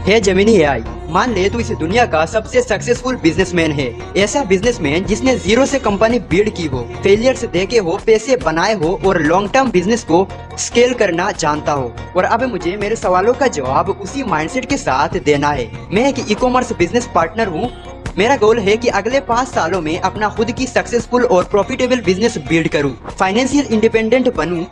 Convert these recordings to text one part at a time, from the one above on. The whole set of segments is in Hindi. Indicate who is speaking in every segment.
Speaker 1: है जेमिनी एआई। मान ले तू इस दुनिया का सबसे सक्सेसफुल बिजनेसमैन है, ऐसा बिजनेसमैन जिसने जीरो से कंपनी बिल्ड की हो, फेलियर्स देखे हो, पैसे बनाए हो और लॉन्ग टर्म बिजनेस को स्केल करना जानता हो। और अब मुझे मेरे सवालों का जवाब उसी माइंडसेट के साथ देना है। मैं एक ई कॉमर्स बिजनेस पार्टनर हूँ। मेरा गोल है कि अगले 5 सालों में अपना खुद की सक्सेसफुल और प्रॉफिटेबल बिजनेस बिल्ड करूं, फाइनेंशियल इंडिपेंडेंट बनूं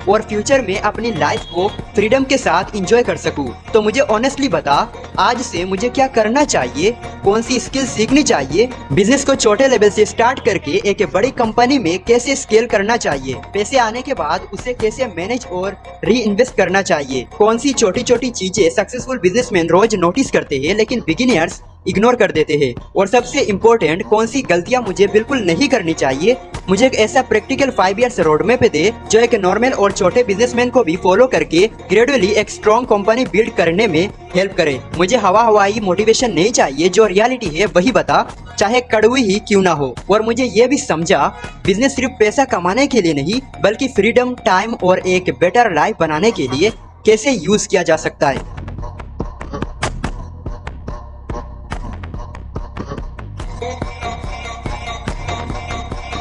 Speaker 1: और फ्यूचर में अपनी लाइफ को फ्रीडम के साथ एंजॉय कर सकूं। तो मुझे ऑनेस्टली बता, आज से मुझे क्या करना चाहिए, कौन सी स्किल सीखनी चाहिए, बिजनेस को छोटे लेवल से स्टार्ट करके एक बड़ी कंपनी में कैसे स्केल करना चाहिए, पैसे आने के बाद उसे कैसे मैनेज और री इन्वेस्ट करना चाहिए, कौन सी छोटी छोटी चीजें सक्सेसफुल बिजनेसमैन रोज नोटिस करते हैं लेकिन बिगिनर्स इग्नोर कर देते हैं, और सबसे इम्पोर्टेंट कौन सी गलतियां मुझे बिल्कुल नहीं करनी चाहिए। मुझे एक ऐसा प्रैक्टिकल 5 इयर्स रोड मैप दे जो एक नॉर्मल और छोटे बिजनेसमैन को भी फॉलो करके ग्रेजुअली एक स्ट्रॉन्ग कंपनी बिल्ड करने में हेल्प करे। मुझे हवाई मोटिवेशन नहीं चाहिए, जो रियलिटी है वही बता, चाहे कड़वी ही क्यों ना हो। और मुझे ये भी समझा, बिजनेस सिर्फ पैसा कमाने के लिए नहीं बल्कि फ्रीडम, टाइम और एक बेटर लाइफ बनाने के लिए कैसे यूज किया जा सकता है।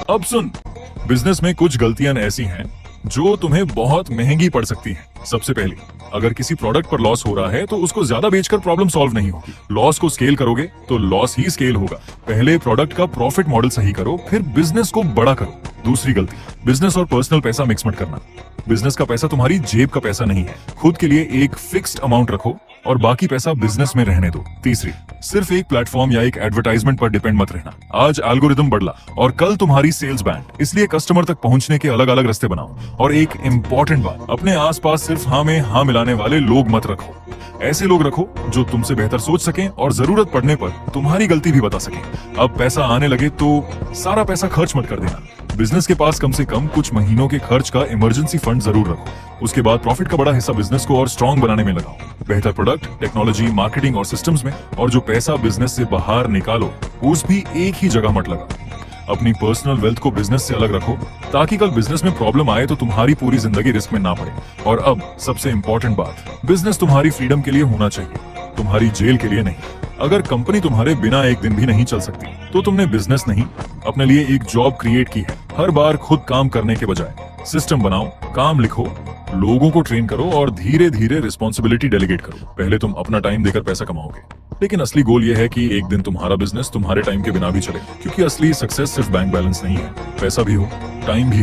Speaker 2: अब सुन, बिजनेस में कुछ गलतियां ऐसी हैं जो तुम्हें बहुत महंगी पड़ सकती हैं। सबसे पहली, अगर किसी प्रोडक्ट पर लॉस हो रहा है तो उसको ज्यादा बेचकर प्रॉब्लम सॉल्व नहीं होगी। लॉस को स्केल करोगे तो लॉस ही स्केल होगा। पहले प्रोडक्ट का प्रॉफिट मॉडल सही करो, फिर बिजनेस को बड़ा करो। दूसरी गलती, बिजनेस और पर्सनल पैसा मिक्स मत करना। बिजनेस का पैसा तुम्हारी जेब का पैसा नहीं है। खुद के लिए एक फिक्स्ड अमाउंट रखो और बाकी पैसा बिजनेस में रहने दो। तीसरी, सिर्फ एक प्लेटफॉर्म या एक एडवर्टाइजमेंट पर डिपेंड मत रहना। आज एल्गोरिदम बदला और कल तुम्हारी सेल्स बैंड, इसलिए कस्टमर तक पहुंचने के अलग अलग रास्ते बनाओ। और एक इम्पोर्टेंट बात, अपने आसपास सिर्फ हाँ में हाँ मिलाने वाले लोग मत रखो। ऐसे लोग रखो जो तुमसे बेहतर सोच सकें और जरूरत पड़ने पर तुम्हारी गलती भी बता सकें। अब पैसा आने लगे तो सारा पैसा खर्च मत कर देना। बिजनेस के पास कम से कम कुछ महीनों के खर्च का इमरजेंसी फंड जरूर रखो। उसके बाद प्रॉफिट का बड़ा हिस्सा बिजनेस को और स्ट्रॉन्ग बनाने में लगाओ। बेहतर प्रोडक्ट, टेक्नोलॉजी, मार्केटिंग और सिस्टम्स में। और जो पैसा बिजनेस से बाहर निकालो उस भी एक ही जगह मत लगा। अपनी पर्सनल वेल्थ को बिजनेस से अलग रखो ताकि कल बिजनेस में प्रॉब्लम आए तो तुम्हारी पूरी जिंदगी रिस्क में ना पड़े। और अब सबसे इंपॉर्टेंट बात, बिजनेस तुम्हारी फ्रीडम के लिए होना चाहिए, तुम्हारी जेल के लिए नहीं। अगर कंपनी तुम्हारे बिना एक दिन भी नहीं चल सकती तो तुमने बिजनेस नहीं, अपने लिए एक जॉब क्रिएट की है। हर बार खुद काम करने के बजाय सिस्टम बनाओ, काम लिखो, लोगों को ट्रेन करो और धीरे धीरे रिस्पॉन्सिबिलिटी डेलीगेट करो। पहले तुम अपना टाइम देकर पैसा कमाओगे, लेकिन असली गोल यह है कि एक दिन तुम्हारा बिजनेस तुम्हारे टाइम के बिना भी चले। क्योंकि असली सक्सेस सिर्फ बैंक बैलेंस नहीं है, पैसा भी हो, टाइम भी हो।